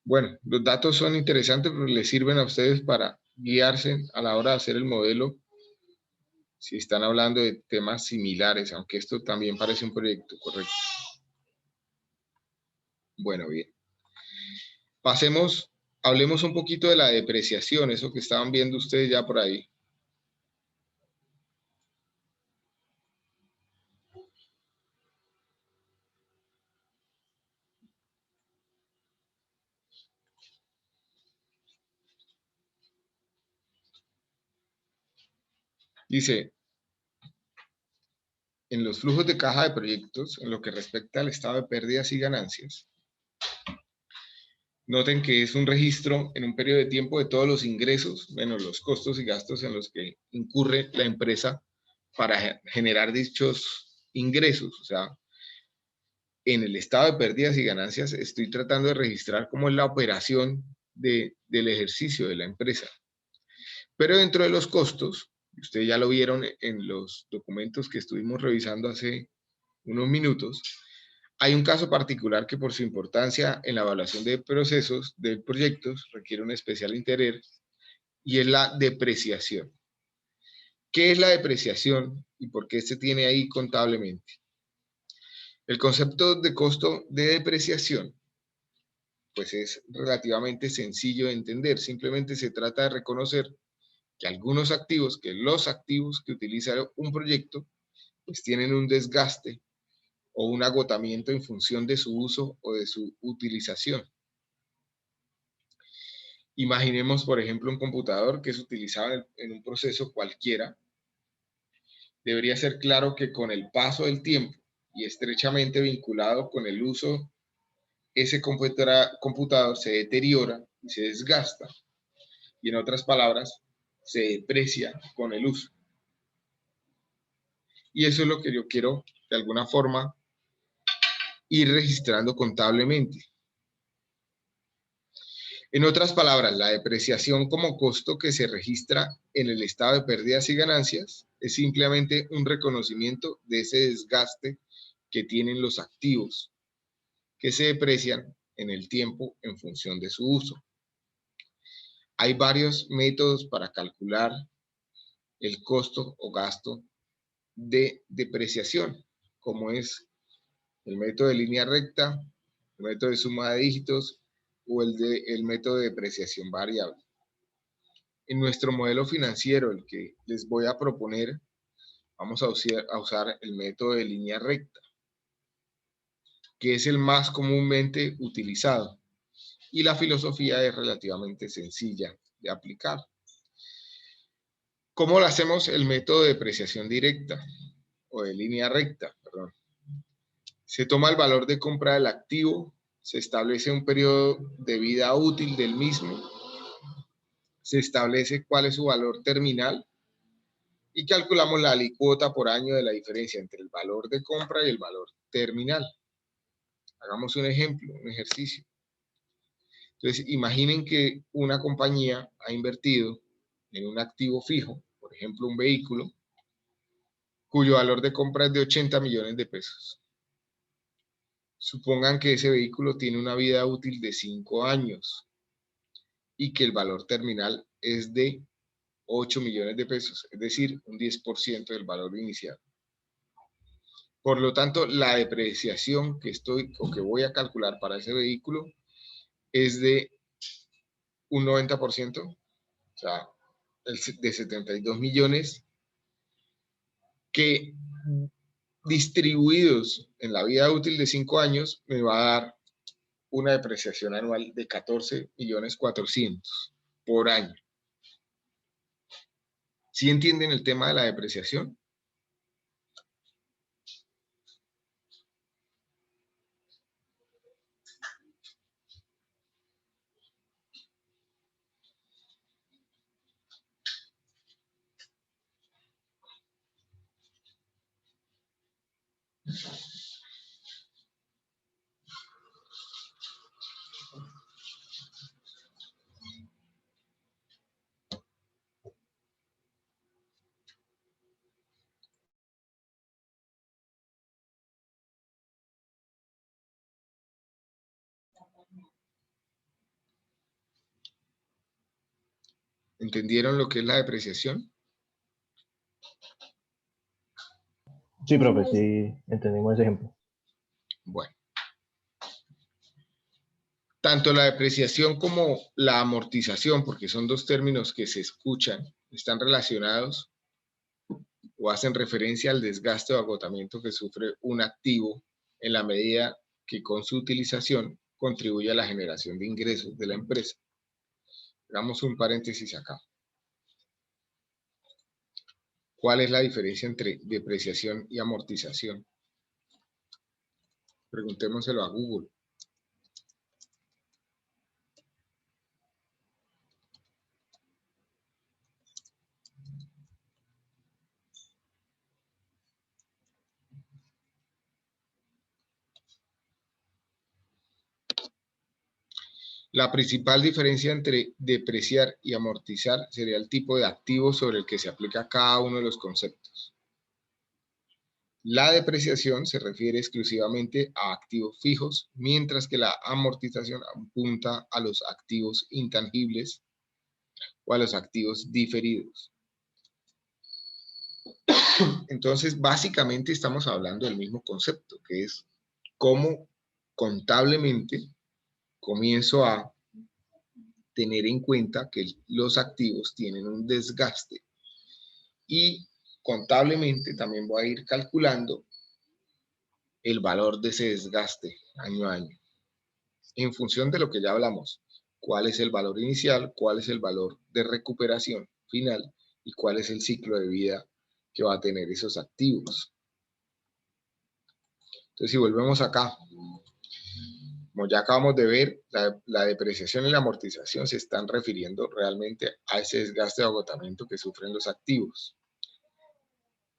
Bueno, los datos son interesantes porque les sirven a ustedes para guiarse a la hora de hacer el modelo si están hablando de temas similares, aunque esto también parece un proyecto, correcto. Bueno, bien. Pasemos, hablemos un poquito de la depreciación, eso que estaban viendo ustedes ya por ahí. Dice, en los flujos de caja de proyectos, en lo que respecta al estado de pérdidas y ganancias, noten que es un registro en un periodo de tiempo de todos los ingresos, menos los costos y gastos en los que incurre la empresa para generar dichos ingresos. O sea, en el estado de pérdidas y ganancias estoy tratando de registrar cómo es la operación del ejercicio de la empresa. Pero dentro de los costos, ustedes ya lo vieron en los documentos que estuvimos revisando hace unos minutos, hay un caso particular que por su importancia en la evaluación de procesos de proyectos requiere un especial interés y es la depreciación. ¿Qué es la depreciación y por qué se tiene ahí contablemente? El concepto de costo de depreciación pues es relativamente sencillo de entender. Simplemente se trata de reconocer que los activos que utiliza un proyecto pues tienen un desgaste o un agotamiento en función de su uso o de su utilización. Imaginemos, por ejemplo, un computador que es utilizado en un proceso cualquiera. Debería ser claro que con el paso del tiempo y estrechamente vinculado con el uso, ese computador se deteriora y se desgasta. Y en otras palabras, se deprecia con el uso. Y eso es lo que yo quiero, de alguna forma, ir registrando contablemente. En otras palabras, la depreciación como costo que se registra en el estado de pérdidas y ganancias es simplemente un reconocimiento de ese desgaste que tienen los activos, que se deprecian en el tiempo en función de su uso. Hay varios métodos para calcular el costo o gasto de depreciación, como es el método de línea recta, el método de suma de dígitos o el método de depreciación variable. En nuestro modelo financiero, el que les voy a proponer, vamos a usar el método de línea recta, que es el más comúnmente utilizado. Y la filosofía es relativamente sencilla de aplicar. ¿Cómo lo hacemos el método de depreciación directa o de línea recta? Perdón. Se toma el valor de compra del activo, se establece un periodo de vida útil del mismo, se establece cuál es su valor terminal y calculamos la alícuota por año de la diferencia entre el valor de compra y el valor terminal. Hagamos un ejemplo, un ejercicio. Entonces, imaginen que una compañía ha invertido en un activo fijo, por ejemplo, un vehículo, cuyo valor de compra es de 80 millones de pesos. Supongan que ese vehículo tiene una vida útil de 5 años y que el valor terminal es de 8 millones de pesos, es decir, un 10% del valor inicial. Por lo tanto, la depreciación que voy a calcular para ese vehículo es de un 90%, o sea, de 72 millones, que distribuidos en la vida útil de 5 años me va a dar una depreciación anual de 14.400.000 por año. ¿Sí entienden el tema de la depreciación? ¿Entendieron lo que es la depreciación? Sí, profe, sí, entendimos ese ejemplo. Bueno. Tanto la depreciación como la amortización, porque son dos términos que se escuchan, están relacionados o hacen referencia al desgaste o agotamiento que sufre un activo en la medida que con su utilización contribuye a la generación de ingresos de la empresa. Hagamos un paréntesis acá. ¿Cuál es la diferencia entre depreciación y amortización? Preguntémoselo a Google. La principal diferencia entre depreciar y amortizar sería el tipo de activo sobre el que se aplica cada uno de los conceptos. La depreciación se refiere exclusivamente a activos fijos, mientras que la amortización apunta a los activos intangibles o a los activos diferidos. Entonces, básicamente estamos hablando del mismo concepto, que es cómo contablemente comienzo a tener en cuenta que los activos tienen un desgaste y contablemente también voy a ir calculando el valor de ese desgaste año a año en función de lo que ya hablamos, cuál es el valor inicial, cuál es el valor de recuperación final y cuál es el ciclo de vida que va a tener esos activos. Entonces, si volvemos acá, como ya acabamos de ver, la depreciación y la amortización se están refiriendo realmente a ese desgaste de agotamiento que sufren los activos.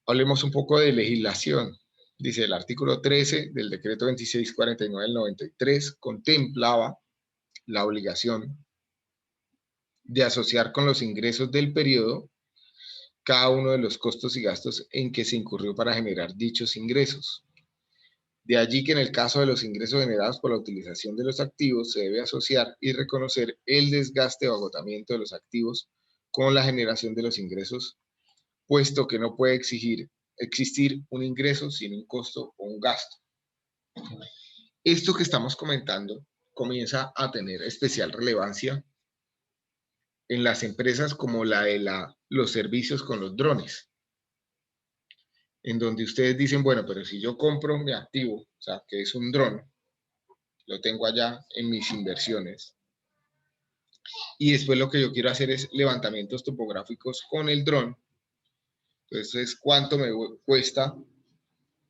Hablemos un poco de legislación. Dice, el artículo 13 del decreto 2649 del 93 contemplaba la obligación de asociar con los ingresos del periodo cada uno de los costos y gastos en que se incurrió para generar dichos ingresos. De allí que en el caso de los ingresos generados por la utilización de los activos se debe asociar y reconocer el desgaste o agotamiento de los activos con la generación de los ingresos, puesto que no puede existir un ingreso sin un costo o un gasto. Esto que estamos comentando comienza a tener especial relevancia en las empresas como la de los servicios con los drones, en donde ustedes dicen, bueno, pero si yo compro mi activo, o sea, que es un dron, lo tengo allá en mis inversiones, y después lo que yo quiero hacer es levantamientos topográficos con el dron, entonces, ¿cuánto me cuesta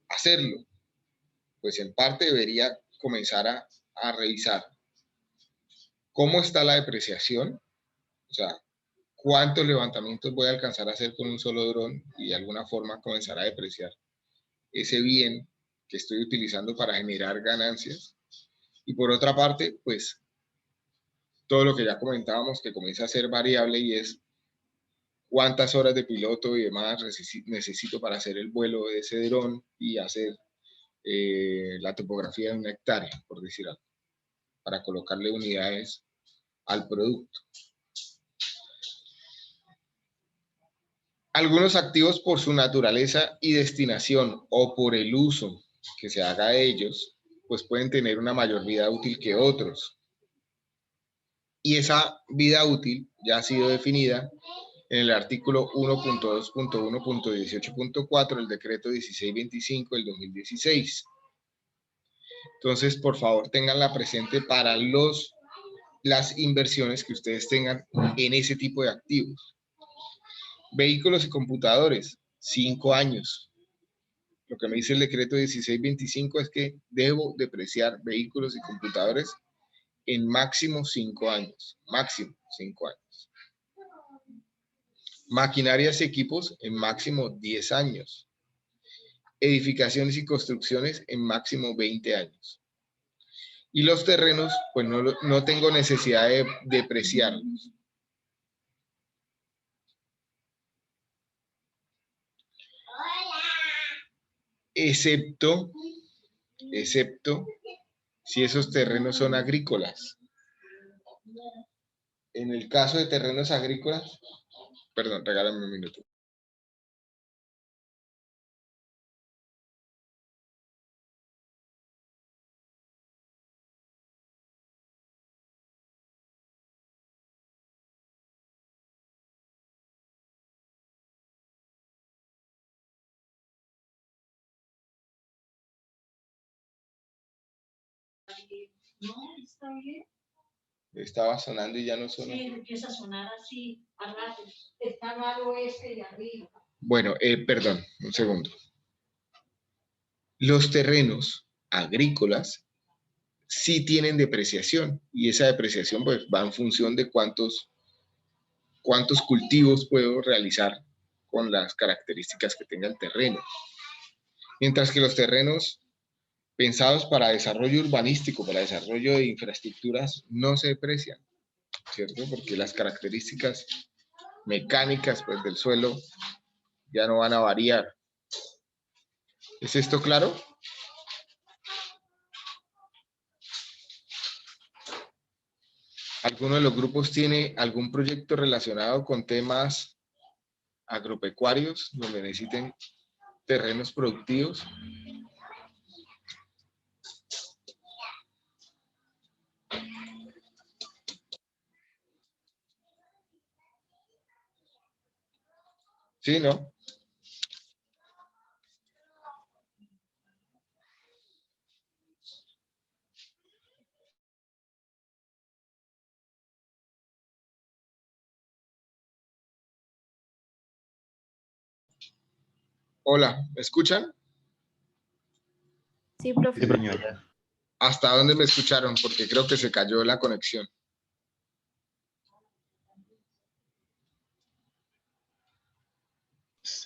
hacerlo? Pues en parte debería comenzar a revisar cómo está la depreciación, o sea, cuántos levantamientos voy a alcanzar a hacer con un solo dron y de alguna forma comenzar a depreciar ese bien que estoy utilizando para generar ganancias. Y por otra parte, pues todo lo que ya comentábamos que comienza a ser variable y es cuántas horas de piloto y demás necesito para hacer el vuelo de ese dron y hacer la topografía de una hectárea, por decir algo, para colocarle unidades al producto. Algunos activos por su naturaleza y destinación o por el uso que se haga de ellos, pues pueden tener una mayor vida útil que otros. Y esa vida útil ya ha sido definida en el artículo 1.2.1.18.4 del decreto 1625 del 2016. Entonces, por favor, tenganla presente para las inversiones que ustedes tengan en ese tipo de activos. Vehículos y computadores, 5 años. Lo que me dice el decreto 1625 es que debo depreciar vehículos y computadores en máximo 5 años. Máximo 5 años. Maquinarias y equipos en máximo 10 años. Edificaciones y construcciones en máximo 20 años. Y los terrenos, pues no tengo necesidad de depreciarlos. Excepto si esos terrenos son agrícolas. En el caso de terrenos agrícolas, perdón, regálame un minuto. No, está bien. Estaba sonando y ya no sonó. Sí, empieza a sonar así, a rato. Está raro ese de arriba. Bueno, perdón, un segundo. Los terrenos agrícolas sí tienen depreciación y esa depreciación pues va en función de cuántos cultivos puedo realizar con las características que tenga el terreno. Mientras que los terrenos pensados para desarrollo urbanístico, para desarrollo de infraestructuras, no se deprecian, ¿cierto? Porque las características mecánicas pues, del suelo ya no van a variar. ¿Es esto claro? ¿Alguno de los grupos tiene algún proyecto relacionado con temas agropecuarios donde necesiten terrenos productivos? Sí, ¿no? Hola, ¿me escuchan? Sí, profe. Sí, señor. ¿Hasta dónde me escucharon? Porque creo que se cayó la conexión.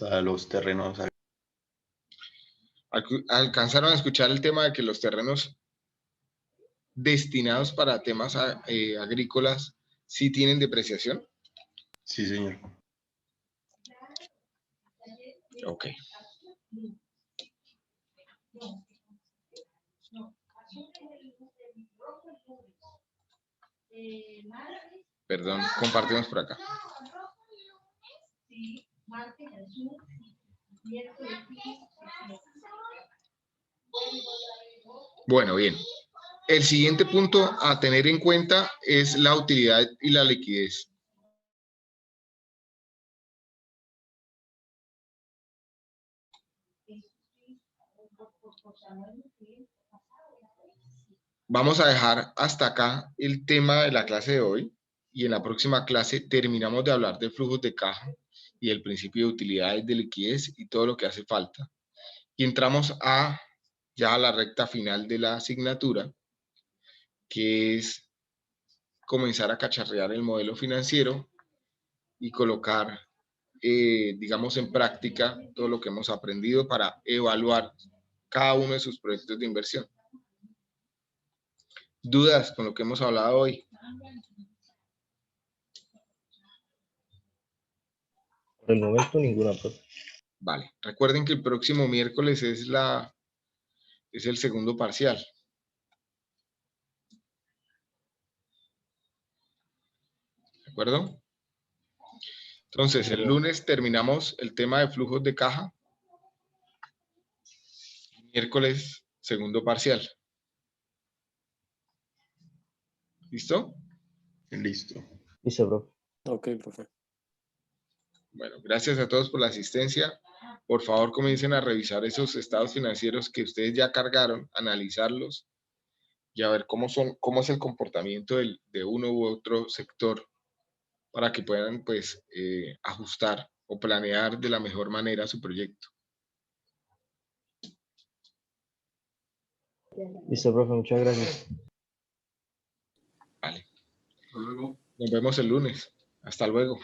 A los terrenos. ¿Alcanzaron a escuchar el tema de que los terrenos destinados para temas agrícolas sí tienen depreciación? Sí, señor. Ok. Perdón, compartimos por acá. Bueno, bien. El siguiente punto a tener en cuenta es la utilidad y la liquidez. Vamos a dejar hasta acá el tema de la clase de hoy y en la próxima clase terminamos de hablar de flujos de caja y el principio de utilidades de liquidez y todo lo que hace falta. Y entramos ya a la recta final de la asignatura, que es comenzar a cacharrear el modelo financiero y colocar, digamos, en práctica todo lo que hemos aprendido para evaluar cada uno de sus proyectos de inversión. ¿Dudas con lo que hemos hablado hoy? Por el momento ninguna, profe. Vale. Recuerden que el próximo miércoles es el segundo parcial. ¿De acuerdo? Entonces, el lunes terminamos el tema de flujos de caja. Miércoles, segundo parcial. ¿Listo? Listo. Listo, profe. Ok, profe. Bueno, gracias a todos por la asistencia. Por favor, comiencen a revisar esos estados financieros que ustedes ya cargaron, analizarlos y a ver cómo es el comportamiento de uno u otro sector para que puedan, pues, ajustar o planear de la mejor manera su proyecto. Listo, profe, muchas gracias. Vale. Nos vemos el lunes. Hasta luego.